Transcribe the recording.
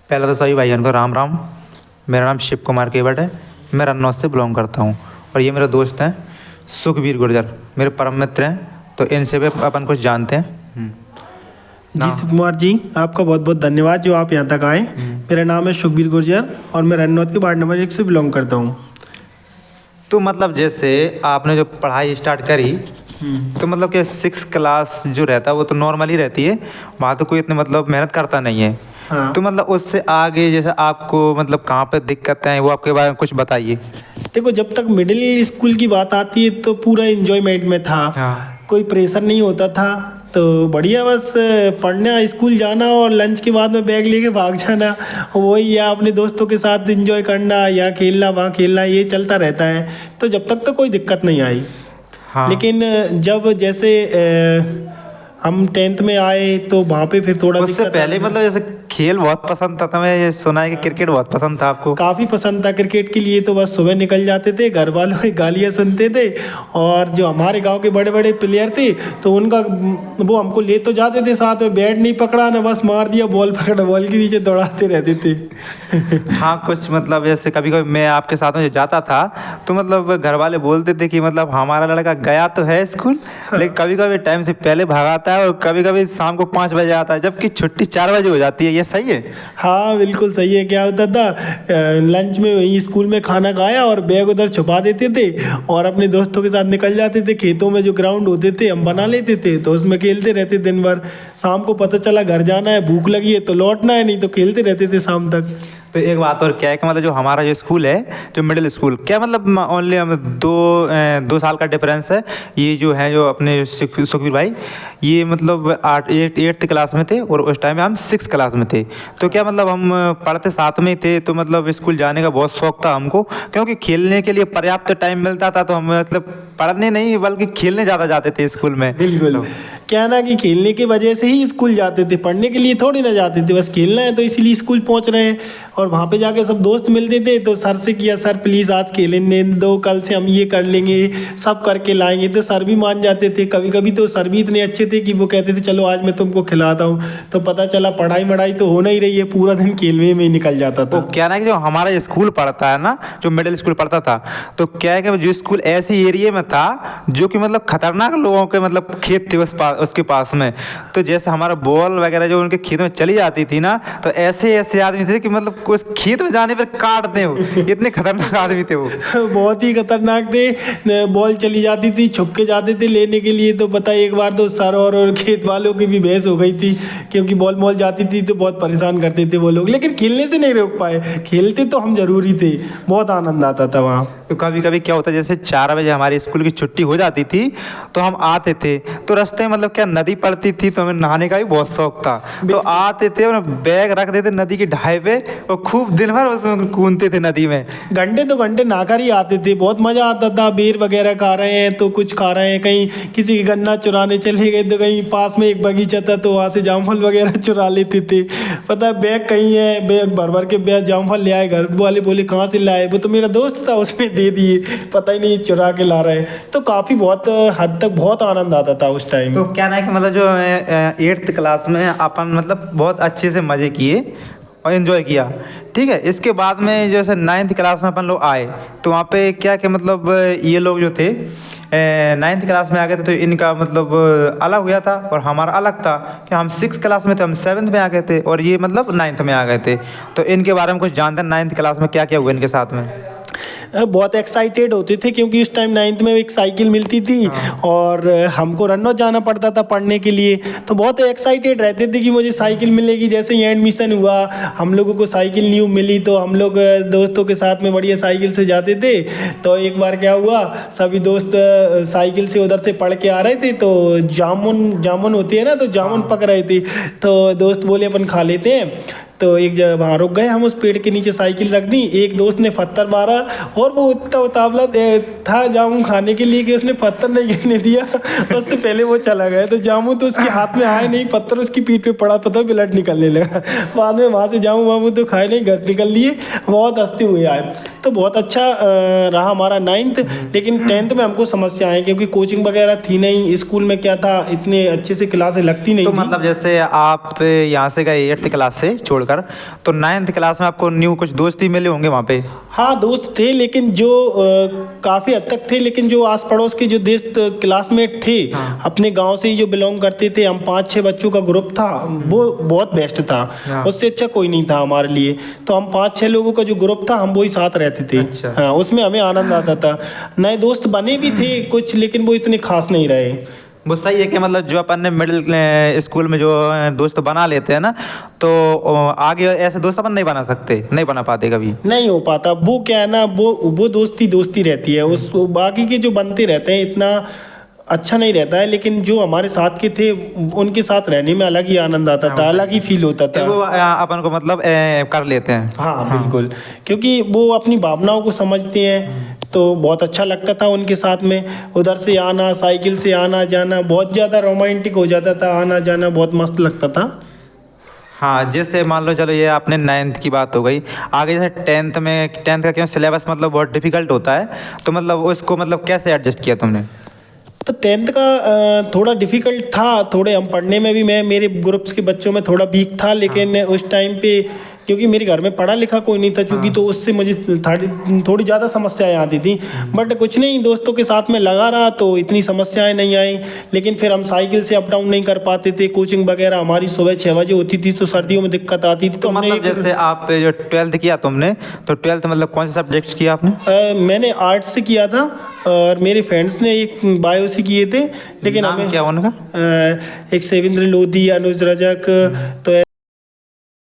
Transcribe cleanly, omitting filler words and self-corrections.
पहले तो सभी भाइयों को राम राम। मेरा नाम शिव कुमार केवट है। मैं रन्नौत से बिलोंग करता हूँ और ये मेरे दोस्त हैं सुखबीर गुर्जर, मेरे परम मित्र हैं। तो इनसे भी अपन कुछ जानते हैं। जी शिव कुमार जी, आपका बहुत बहुत धन्यवाद जो आप यहाँ तक आए। मेरा नाम है सुखबीर गुर्जर और मैं रन्नौत के वार्ड नंबर 1 से बिलोंग करता हूँ। तो मतलब जैसे आपने जो पढ़ाई स्टार्ट करी तो मतलब कि 6 क्लास जो रहता है वो तो नॉर्मल ही रहती है, वहाँ तो कोई इतने मतलब मेहनत करता नहीं है। हाँ। तो मतलब उससे आगे जैसे आपको मतलब कहाँ पे दिक्कतें हैं वो आपके बारे में कुछ बताइए। देखो, जब तक मिडिल स्कूल की बात आती है तो पूरा एंजॉयमेंट में था। हाँ। कोई प्रेशर नहीं होता था, तो बढ़िया बस पढ़ना, स्कूल जाना और लंच के बाद में बैग लेके भाग जाना, वही या अपने दोस्तों के साथ एंजॉय करना या खेलना वहाँ खेलना, ये चलता रहता है। तो जब तक तो कोई दिक्कत नहीं आई। हाँ। लेकिन जब जैसे हम 10th में आए तो वहाँ पे फिर थोड़ा उससे दिक्कत पहले आने मतलब जैसे खेल बहुत पसंद था, मैं ये सुना है कि क्रिकेट बहुत पसंद था आपको। काफ़ी पसंद था। क्रिकेट के लिए तो बस सुबह निकल जाते थे, घर वालों की गालियाँ सुनते थे। और जो हमारे गांव के बड़े बड़े प्लेयर थे तो उनका वो हमको ले तो जाते थे साथ में, बैट नहीं पकड़ा ना, बस मार दिया, बॉल पकड़ा, बॉल के पीछे दौड़ाते रहते थे। हाँ, कुछ मतलब जैसे कभी कभी मैं आपके साथ में जो जाता था तो मतलब घर वाले बोलते थे कि मतलब हमारा लड़का गया तो है स्कूल, लेकिन कभी कभी टाइम से पहले भागाता है और कभी कभी शाम को 5 बजे आता है, जबकि छुट्टी 4 बजे हो जाती है। ये सही है? हाँ बिल्कुल सही है। क्या होता था, लंच में वहीं स्कूल में खाना खाया और बैग उधर छुपा देते थे और अपने दोस्तों के साथ निकल जाते थे। खेतों में जो ग्राउंड होते थे हम बना लेते थे, तो उसमें खेलते रहते दिन भर। शाम को पता चला घर जाना है, भूख लगी है तो लौटना है, नहीं तो खेलते रहते थे शाम तक। तो एक बात और क्या है कि मतलब जो हमारा जो स्कूल है, जो मिडिल स्कूल, क्या मतलब ओनली हम 2 साल का डिफरेंस है। ये जो है जो अपने सुखबीर भाई, ये मतलब 8th क्लास में थे और उस टाइम में हम 6 क्लास में थे। तो क्या मतलब हम पढ़ते साथ में थे, तो मतलब स्कूल जाने का बहुत शौक था हमको, क्योंकि खेलने के लिए पर्याप्त टाइम मिलता था। तो हम मतलब पढ़ने नहीं बल्कि खेलने ज़्यादा जाते थे स्कूल में। बिल्कुल। क्या ना कि खेलने की वजह से ही स्कूल जाते थे, पढ़ने के लिए थोड़ी ना जाते थे। बस खेलना है तो इसीलिए स्कूल पहुंच रहे हैं। और वहाँ पे जाके सब दोस्त मिलते थे तो सर से किया, सर प्लीज़ आज खेलने दो, कल से हम ये कर लेंगे, सब करके लाएंगे। तो सर भी मान जाते थे। कभी कभी तो सर भी इतने अच्छे थे कि वो कहते थे चलो आज मैं तुमको खिलाता हूँ। तो पता चला पढ़ाई वढ़ाई तो होना ही रही है, पूरा दिन खेलने में ही निकल जाता तो था। क्या ना कि जो हमारा स्कूल पढ़ता है ना, जो मिडिल स्कूल पढ़ता था, तो क्या है कि जो स्कूल ऐसी एरिया में था जो कि मतलब खतरनाक लोगों के मतलब खेत थे उसके पास में। तो जैसे हमारा बॉल वगैरह जो उनके खेत में चली जाती थी ना, तो ऐसे ऐसे आदमी थे कि मतलब उस खेत में जाने पर काटते हो, इतने खतरनाक आदमी थे वो। बहुत ही खतरनाक थे। बॉल चली जाती थी, छुप के जाते थे लेने के लिए। तो पता है एक बार तो सर और खेत वालों की भी बहस हो गई थी, क्योंकि बॉल जाती थी तो बहुत परेशान करते थे वो लोग। लेकिन खेलने से नहीं रोक पाए, खेलते तो हम जरूरी थे। बहुत आनंद आता था वहाँ। तो कभी कभी क्या होता है, जैसे 4 बजे हमारी स्कूल की छुट्टी हो जाती थी तो हम आते थे, तो रास्ते में मतलब क्या नदी पड़ती थी, तो हमें नहाने का भी बहुत शौक था। तो आते थे और बैग रख देते नदी की ढाई पे और खूब दिन भर उसमें कूदते थे नदी में। घंटे तो घंटे नहाकर ही आते थे। बहुत मज़ा आता था। बेर वगैरह खा रहे हैं तो कुछ खा रहे हैं, कहीं किसी के गन्ना चुराने चले गए तो कहीं पास में एक बगीचा था तो वहाँ से जामफल वगैरह चुरा लेते थे। पता है बैग कहीं है, बैग भर भर के बैग जामफल ले आए। घर वाले बोले कहाँ से लाए, वो तो मेरा दोस्त था उसने दे दिए, पता ही नहीं चुरा के ला रहे हैं। तो काफ़ी बहुत हद तक बहुत आनंद आता था उस टाइम। तो क्या ना है कि मतलब जो 8th क्लास में अपन मतलब बहुत अच्छे से मज़े किए और इन्जॉय किया। ठीक है, इसके बाद में जैसे 9th क्लास में अपन लोग आए तो वहाँ पे क्या कि मतलब ये लोग जो थे 9th क्लास में आ गए थे, तो इनका मतलब अलग हुआ था और हमारा अलग था कि हम 6 क्लास में थे, हम 7th में आ गए थे और ये मतलब 9th में आ गए थे। तो इनके बारे में कुछ जानते हैं, 9th क्लास में क्या क्या हुआ इनके साथ में? बहुत एक्साइटेड होते थे क्योंकि उस टाइम 9th में एक साइकिल मिलती थी। हाँ। और हमको रन्नौत जाना पड़ता था पढ़ने के लिए, तो बहुत एक्साइटेड रहते थे कि मुझे साइकिल मिलेगी। जैसे ही एडमिशन हुआ हम लोगों को साइकिल न्यू मिली तो हम लोग दोस्तों के साथ में बढ़िया साइकिल से जाते थे। तो एक बार क्या हुआ, सभी दोस्त साइकिल से उधर से पढ़ के आ रहे थे तो जामुन होती है ना, तो जामुन पक रहे थे। तो दोस्त बोले अपन खा लेते हैं। तो एक जगह वहाँ रुक गए हम, उस पेड़ के नीचे साइकिल रख दी। एक दोस्त ने पत्थर मारा और वो इतना उतावला था जामुन खाने के लिए कि उसने पत्थर नहीं गिरने दिया। उससे पहले वो चला गया। तो जामुन तो उसके हाथ में आए नहीं, पत्थर उसकी पीठ पे पड़ा, पता ब्लड निकलने लगा। बाद में वहाँ से जामुन तो खाए नहीं, घर निकल लिए। बहुत हंसते हुए आए। तो बहुत अच्छा रहा हमारा 9th। लेकिन 10th में हमको समस्या आई क्योंकि कोचिंग वगैरह थी नहीं। स्कूल में क्या था, इतने अच्छे से क्लासें लगती नहीं तो थी। मतलब जैसे आप यहाँ से गए 8th क्लास से छोड़ छोड़कर, तो 9th क्लास में आपको न्यू कुछ दोस्त ही मिले होंगे वहाँ पे। हाँ दोस्त थे, लेकिन जो काफ़ी हद तक थे, लेकिन जो आस पड़ोस के जो दोस्त क्लासमेट थे अपने गांव से ही जो बिलोंग करते थे, हम 5-6 बच्चों का ग्रुप था, वो बहुत बेस्ट था। उससे अच्छा कोई नहीं था हमारे लिए। तो हम 5-6 लोगों का जो ग्रुप था, हम वही साथ रहते थे। अच्छा। हाँ, उसमें हमें आनंद आता था। नए दोस्त बने भी थे कुछ, लेकिन वो इतने खास नहीं रहे। वो सही है कि मतलब जो अपन ने मिडिल स्कूल में जो दोस्त बना लेते हैं ना, तो आगे ऐसे दोस्त अपन नहीं बना सकते, नहीं बना पाते कभी। नहीं हो पाता। वो क्या है ना, वो दोस्ती दोस्ती रहती है। उस बाकी के जो बनते रहते हैं इतना अच्छा नहीं रहता है, लेकिन जो हमारे साथ के थे उनके साथ रहने में अलग ही आनंद आता था, अलग ही फील होता था। वो अपन को मतलब कर लेते हैं। हाँ बिल्कुल, क्योंकि वो अपनी भावनाओं को समझते हैं, तो बहुत अच्छा लगता था उनके साथ में। उधर से आना, साइकिल से आना जाना बहुत ज़्यादा रोमांटिक हो जाता था, आना जाना बहुत मस्त लगता था। हाँ, जैसे मान लो चलो ये आपने 9th की बात हो गई, आगे जैसे 10th का क्यों सिलेबस मतलब बहुत डिफिकल्ट होता है, तो मतलब उसको मतलब कैसे एडजस्ट किया तुमने? तो 10th का थोड़ा डिफिकल्ट था। थोड़े हम पढ़ने में भी, मैं मेरे ग्रुप्स के बच्चों में थोड़ा वीक था, लेकिन उस टाइम पे क्योंकि मेरे घर में पढ़ा लिखा कोई नहीं था चूँकि, तो उससे मुझे थोड़ी ज़्यादा समस्याएं आती थी। बट कुछ नहीं, दोस्तों के साथ में लगा रहा तो इतनी समस्याएं नहीं आई। लेकिन फिर हम साइकिल से अप डाउन नहीं कर पाते थे, कोचिंग वगैरह हमारी सुबह 6 बजे होती थी, तो सर्दियों में दिक्कत आती थी। तो हमने मतलब जैसे आप जो 12th किया तुमने, तो 12th मतलब कौन से सब्जेक्ट्स किया आपने? मैंने आर्ट्स से किया था, और मेरे फ्रेंड्स ने एक बायो से किए थे। लेकिन नाम हमें क्या उनका? एक सेवेंद्र लोधी, अनुज रजक, तो